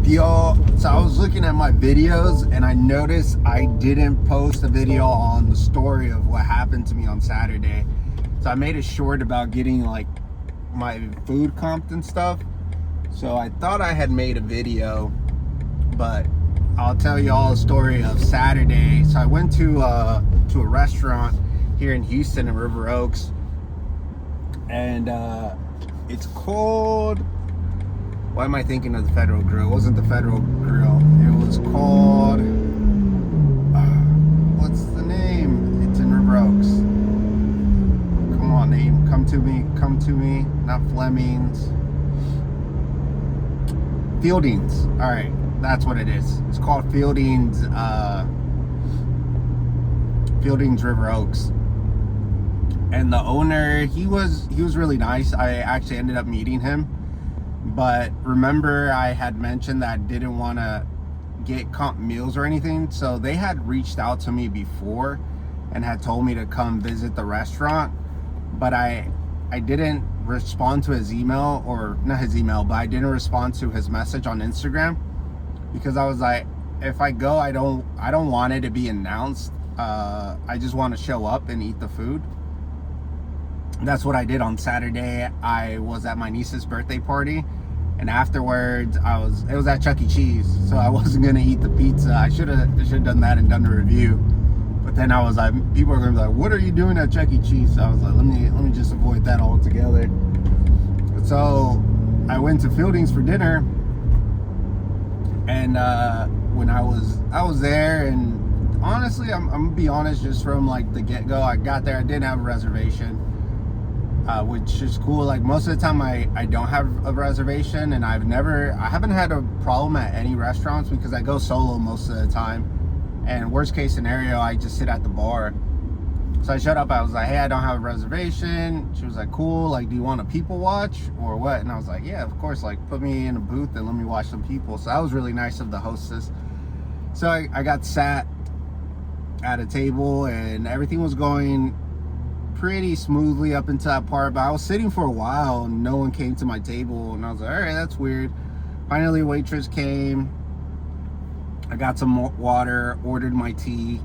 Yo, so I was looking at my videos and I noticed I didn't post a video on the story of what happened to me on Saturday. So I made a short about getting like my food comped and stuff. So I thought I had made a video, but I'll tell you all a story of Saturday. So I went to a restaurant here in Houston in River Oaks, and it's called, why am I thinking of the Federal Grill? It wasn't the Federal Grill. It was called, what's the name? It's in River Oaks. Come on, name. Come to me. Not Fleming's. Fielding's. All right, that's what it is. It's called Fielding's River Oaks. And the owner, he was really nice. I actually ended up meeting him. But remember, I had mentioned that I didn't want to get comp meals or anything. So they had reached out to me before and had told me to come visit the restaurant. But I didn't respond to his email, or not his email, but I didn't respond to his message on Instagram, because I was like, if I go, I don't want it to be announced. I just want to show up and eat the food. That's what I did on Saturday. I was at my niece's birthday party, and afterwards it was at Chuck E. Cheese, so I wasn't gonna eat the pizza. I should have done that and done a review. But then I was like, people are gonna be like, what are you doing at Chuck E. Cheese? So I was like, let me just avoid that altogether. So I went to Fielding's for dinner, and when I was there, and honestly, I'm gonna be honest, just from like the get-go, I got there, I didn't have a reservation. Which is cool. Like, most of the time I don't have a reservation, and I haven't had a problem at any restaurants because I go solo most of the time, and worst case scenario, I just sit at the bar. So I showed up, I was like, hey, I don't have a reservation. She was like, cool, like, do you want a people watch or what? And I was like, yeah, of course, like, put me in a booth and let me watch some people. So that was really nice of the hostess. So I got sat at a table and everything was going pretty smoothly up until that part, but I was sitting for a while and no one came to my table, and I was like, all right, that's weird. Finally, a waitress came. I got some water, ordered my tea.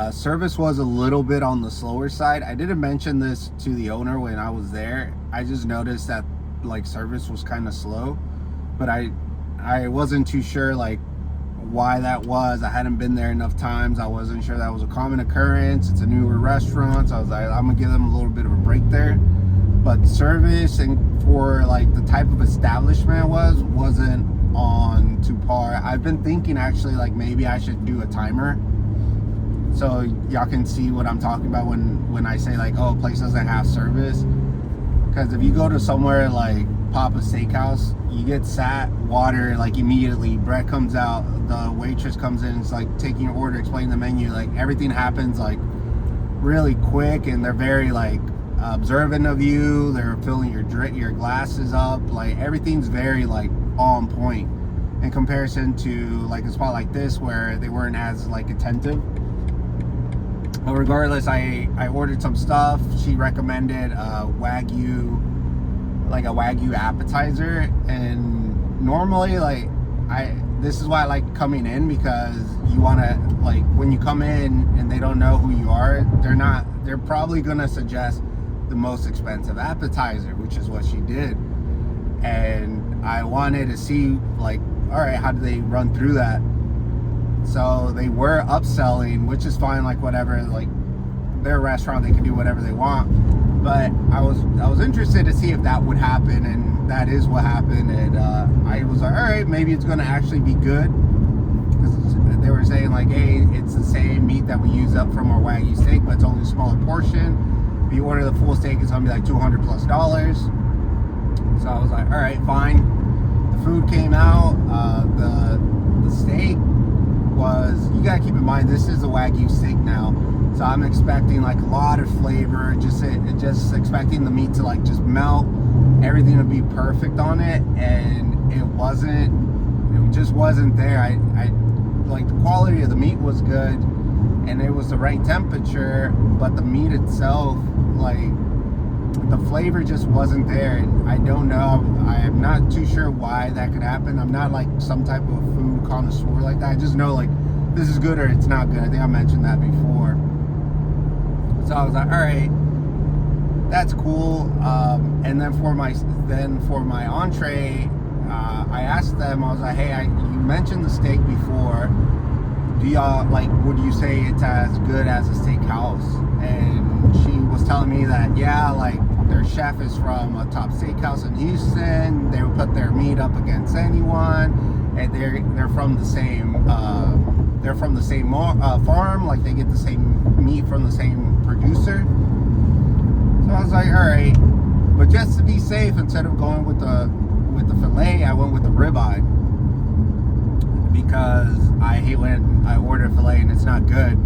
Service was a little bit on the slower side. I didn't mention this to the owner when I was there. I just noticed that like service was kind of slow, but I wasn't too sure like why that was. I hadn't been there enough times. I wasn't sure that was a common occurrence. It's a newer restaurant, so I was like, I'm gonna give them a little bit of a break there. But service and for like the type of establishment wasn't on to par. I've been thinking actually like maybe I should do a timer so y'all can see what I'm talking about when I say like, oh, a place doesn't have service. Because if you go to somewhere like Papa's Steakhouse, you get sat, water, like immediately, bread comes out, the waitress comes in, it's like taking your order, explaining the menu, like everything happens like really quick, and they're very like observant of you. They're filling your glasses up, like everything's very like on point in comparison to like a spot like this where they weren't as like attentive. But regardless, I ordered some stuff. She recommended Wagyu, like a Wagyu appetizer, and normally like this is why I like coming in, because you want to, like, when you come in and they don't know who you are, they're probably gonna suggest the most expensive appetizer, which is what she did. And I wanted to see like, all right, how do they run through that? So they were upselling, which is fine, like whatever, like their restaurant, they can do whatever they want. But I was interested to see if that would happen, and that is what happened. And I was like, all right, maybe it's gonna actually be good, because they were saying like, hey, it's the same meat that we use up from our Wagyu steak, but it's only a smaller portion. If you order the full steak, it's gonna be like $200+. So I was like, all right, fine. The food came out. The steak was, you gotta keep in mind, this is a Wagyu steak now, so I'm expecting like a lot of flavor, just expecting the meat to like just melt, everything to be perfect on it, and it just wasn't there. I like, the quality of the meat was good and it was the right temperature, but the meat itself, like, the flavor just wasn't there, and I don't know. I am not too sure why that could happen. I'm not like some type of food connoisseur like that. I just know like this is good or it's not good. I think I mentioned that before. So I was like, all right, that's cool. And then for my entree, I asked them. I was like, hey, you mentioned the steak before. Do y'all like? Would you say it's as good as a steakhouse? And she was telling me that yeah, like their chef is from a top steakhouse in Houston. They would put their meat up against anyone, and they're from the same farm. Like they get the same meat from the same producer. So I was like, all right, but just to be safe, instead of going with the filet, I went with the ribeye because I hate when I order filet and it's not good.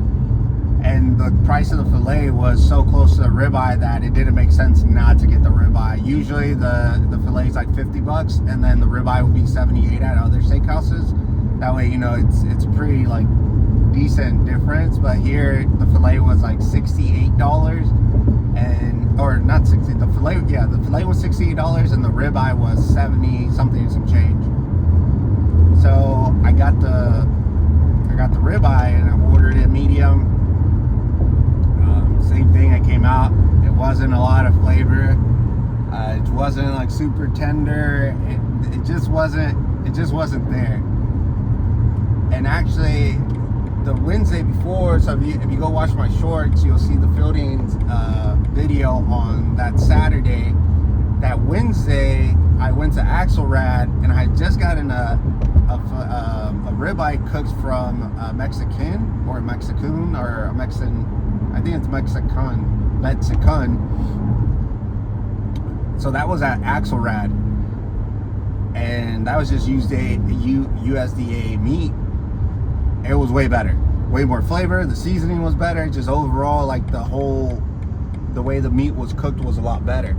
And the price of the filet was so close to the ribeye that it didn't make sense not to get the ribeye. Usually the filet is like $50, and then the ribeye will be $78 at other steakhouses. That way, you know, it's pretty like decent difference. But here the filet was like $68, or not 60. The filet was $68, and the ribeye was 70 something, some change. So I got the ribeye and I ordered it medium. Same thing. It came out. It wasn't a lot of flavor. It wasn't like super tender. It just wasn't there. And actually, the Wednesday before, so if you go watch my shorts, you'll see the Fieldings video on that Saturday. That Wednesday, I went to Axelrad and I had just gotten a ribeye cooked from a Mexican or a Mexican. I think it's Mexican. So that was at Axelrad, and that was just USDA meat. It was way better, way more flavor. The seasoning was better. Just overall, like the way the meat was cooked was a lot better,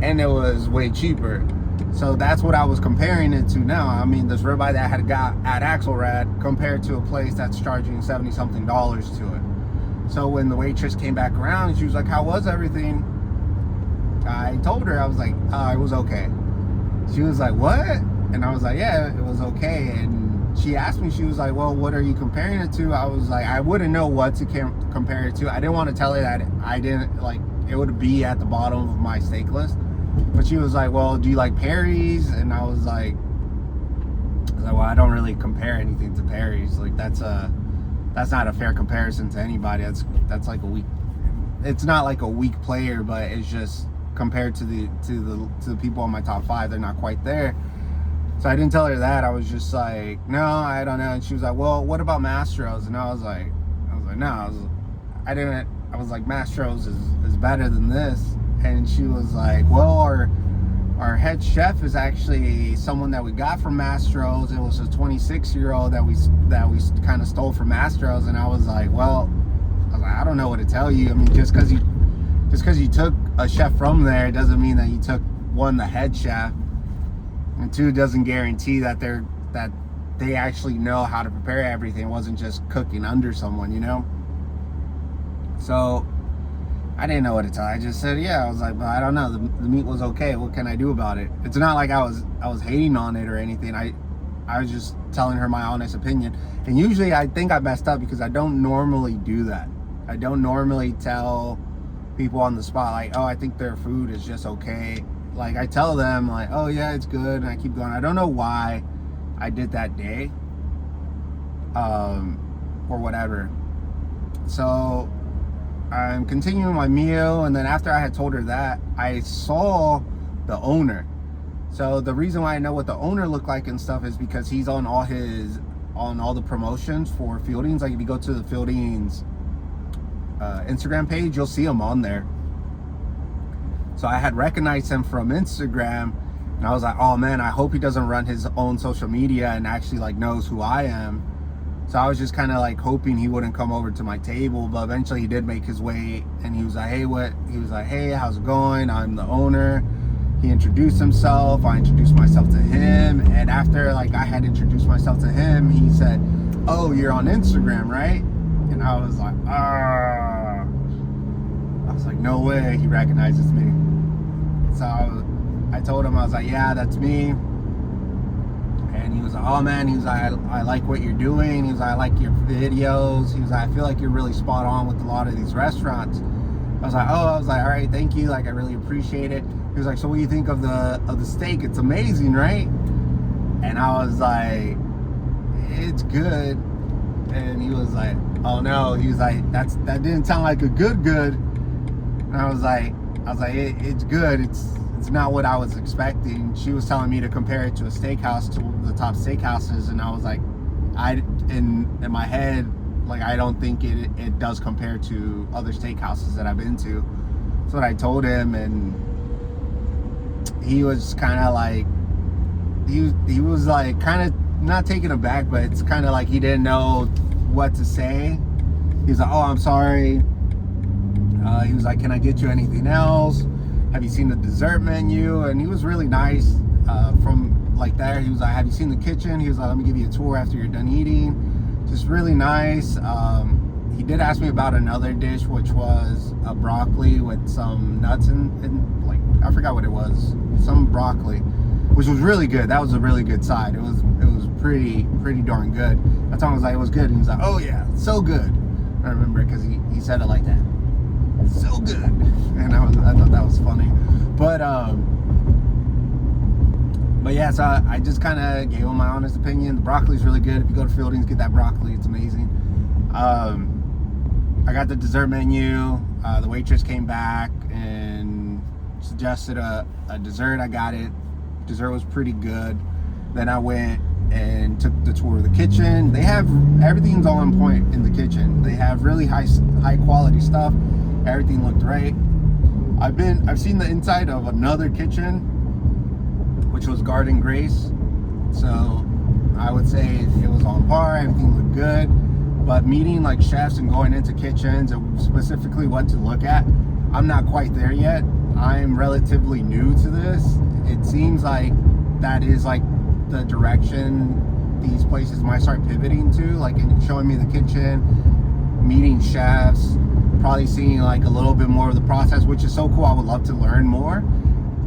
and it was way cheaper. So that's what I was comparing it to now. I mean, this ribeye that I had got at Axelrad compared to a place that's charging $70 something to it. So when the waitress came back around, she was like, how was everything? I told her, I was like, it was okay. She was like, what? And I was like, yeah, it was okay. And she asked me, she was like, well, what are you comparing it to? I was like, I wouldn't know what to compare it to. I didn't want to tell her that I didn't, like, it would be at the bottom of my steak list. But she was like, well, do you like Perry's? And I was like, well, I don't really compare anything to Perry's. Like, that's not a fair comparison to anybody. That's like a weak. It's not like a weak player, but it's just compared to the people on my top 5, they're not quite there. So I didn't tell her that. I was just like, no, I don't know. And she was like, well, what about Mastro's? And I was like, no, I didn't. I was like, Mastro's is better than this. And she was like, well, our head chef is actually someone that we got from Mastro's. It was a 26-year-old that we kind of stole from Mastro's. And I was like, well, I don't know what to tell you. I mean, just because you took a chef from there doesn't mean that you took, one, the head chef, and 2, doesn't guarantee that they actually know how to prepare everything. It wasn't just cooking under someone, you know. So I didn't know what to tell. I just said, yeah. I was like, well, I don't know. The meat was okay. What can I do about it? It's not like I was hating on it or anything. I was just telling her my honest opinion. And usually I think I messed up because I don't normally do that. I don't normally tell people on the spot, like, oh, I think their food is just okay. Like, I tell them, like, oh, yeah, it's good. And I keep going. I don't know why I did that day. Or whatever. So I'm continuing my meal, and then after I had told her that, I saw the owner. So the reason why I know what the owner looked like and stuff is because he's on all the promotions for Fieldings. Like if you go to the Fieldings Instagram page, you'll see him on there. So I had recognized him from Instagram, and I was like, oh man, I hope he doesn't run his own social media and actually like knows who I am. So I was just kind of like hoping he wouldn't come over to my table, but eventually he did make his way, and he was like, hey, what? He was like, hey, how's it going? I'm the owner. He introduced himself. I introduced myself to him, and after like I had introduced myself to him, he said, oh, you're on Instagram, right? And I was like, I was like, no way he recognizes me. So I told him, I was like, yeah, that's me. And he was like, oh man, he was like, I like what you're doing. He was like, I like your videos. He was like, I feel like you're really spot on with a lot of these restaurants. I was like, all right, thank you. Like, I really appreciate it. He was like, so what do you think of the steak? It's amazing, right? And I was like, it's good. And he was like, oh no. He was like, that didn't sound like a good. And I was like, it's good. It's not what I was expecting. She was telling me to compare it to a steakhouse, to the top steakhouses, and I was like, in my head, like, I don't think it does compare to other steakhouses that I've been to. That's what I told him, and he was kind of like, he was like kind of not taken aback, but it's kind of like he didn't know what to say. He was like, oh, I'm sorry. He was like, can I get you anything else? Have you seen the dessert menu? And he was really nice from like there. He was like, have you seen the kitchen? He was like, let me give you a tour after you're done eating. Just really nice. He did ask me about another dish, which was a broccoli with some nuts and like, I forgot what it was. Some broccoli, which was really good. That was a really good side. It was pretty darn good. I told him, I was like, it was good. And he was like, oh yeah, so good. I remember it because he said it like that. So good. And I thought that was funny. But yeah, so I just kind of gave him my honest opinion. The broccoli's really good. If you go to Fielding's, get that broccoli. It's amazing. I got the dessert menu. The waitress came back and suggested a dessert. I got it. Dessert was pretty good. Then I went and took the tour of the kitchen. They have everything's all on point in the kitchen. They have really high quality stuff. Everything looked right. I've seen the inside of another kitchen, which was Garden Grace. So I would say it was on par. Everything looked good. But meeting like chefs and going into kitchens and specifically what to look at, I'm not quite there yet. I'm relatively new to this. It seems like that is like the direction these places might start pivoting to, like in showing me the kitchen, meeting chefs, probably seeing like a little bit more of the process, which is so cool. I would love to learn more,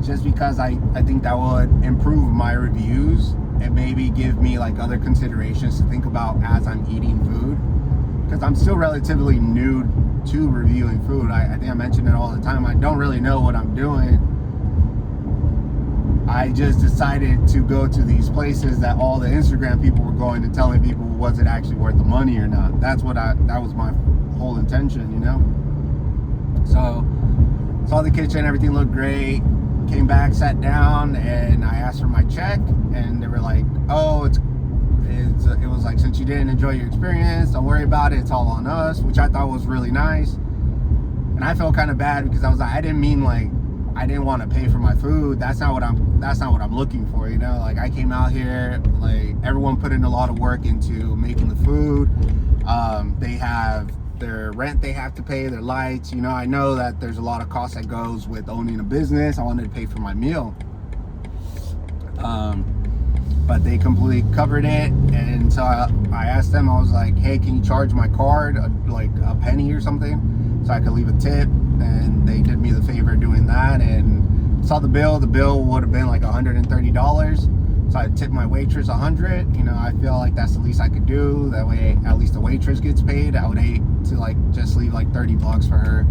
just because I think that would improve my reviews and maybe give me like other considerations to think about as I'm eating food, because I'm still relatively new to reviewing food. I think I mention it all the time. I don't really know what I'm doing. I just decided to go to these places that all the Instagram people were going to, telling people, was it actually worth the money or not? That was my whole intention, you know? So saw the kitchen, everything looked great. Came back, sat down, and I asked for my check, and they were like, oh, it was like, since you didn't enjoy your experience, don't worry about it, it's all on us, which I thought was really nice. And I felt kind of bad because I was like, I didn't mean like I didn't want to pay for my food. That's not what I'm looking for, you know? Like, I came out here, like, everyone put in a lot of work into making the food. They have their rent they have to pay, their lights, you know. I know that there's a lot of cost that goes with owning a business. I wanted to pay for my meal, but they completely covered it. And so I asked them, I was like, hey, can you charge my card like a penny or something so I could leave a tip? And they did me the favor of doing that, and saw the bill would have been like $130. So I tipped my waitress $100. You know, I feel like that's the least I could do. That way, at least the waitress gets paid. I would hate to like just leave like $30 for her.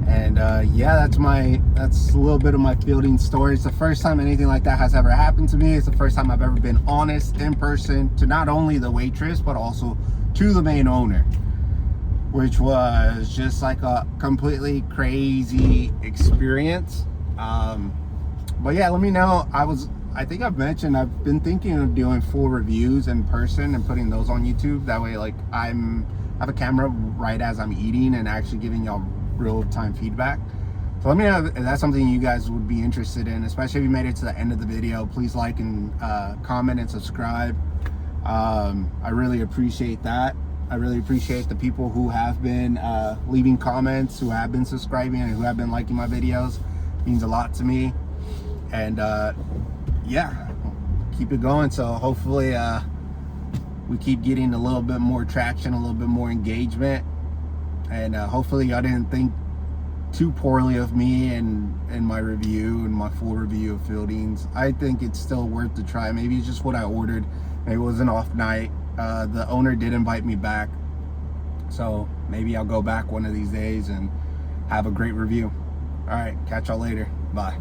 And yeah, that's a little bit of my Fielding story. It's the first time anything like that has ever happened to me. It's the first time I've ever been honest in person to not only the waitress but also to the main owner, which was just like a completely crazy experience. But yeah, let me know. I think I've mentioned I've been thinking of doing full reviews in person and putting those on YouTube. That way, like, I have a camera right as I'm eating and actually giving y'all real-time feedback. So let me know if that's something you guys would be interested in, especially if you made it to the end of the video. Please like and comment and subscribe. I really appreciate that. I really appreciate the people who have been leaving comments, who have been subscribing, and who have been liking my videos. It means a lot to me. And yeah, keep it going. So hopefully we keep getting a little bit more traction, a little bit more engagement, and hopefully y'all didn't think too poorly of me and my review and my full review of Fieldings. I think it's still worth the try. Maybe it's just what I ordered. Maybe it was an off night. The owner did invite me back, so maybe I'll go back one of these days and have a great review. All right, catch y'all later. Bye.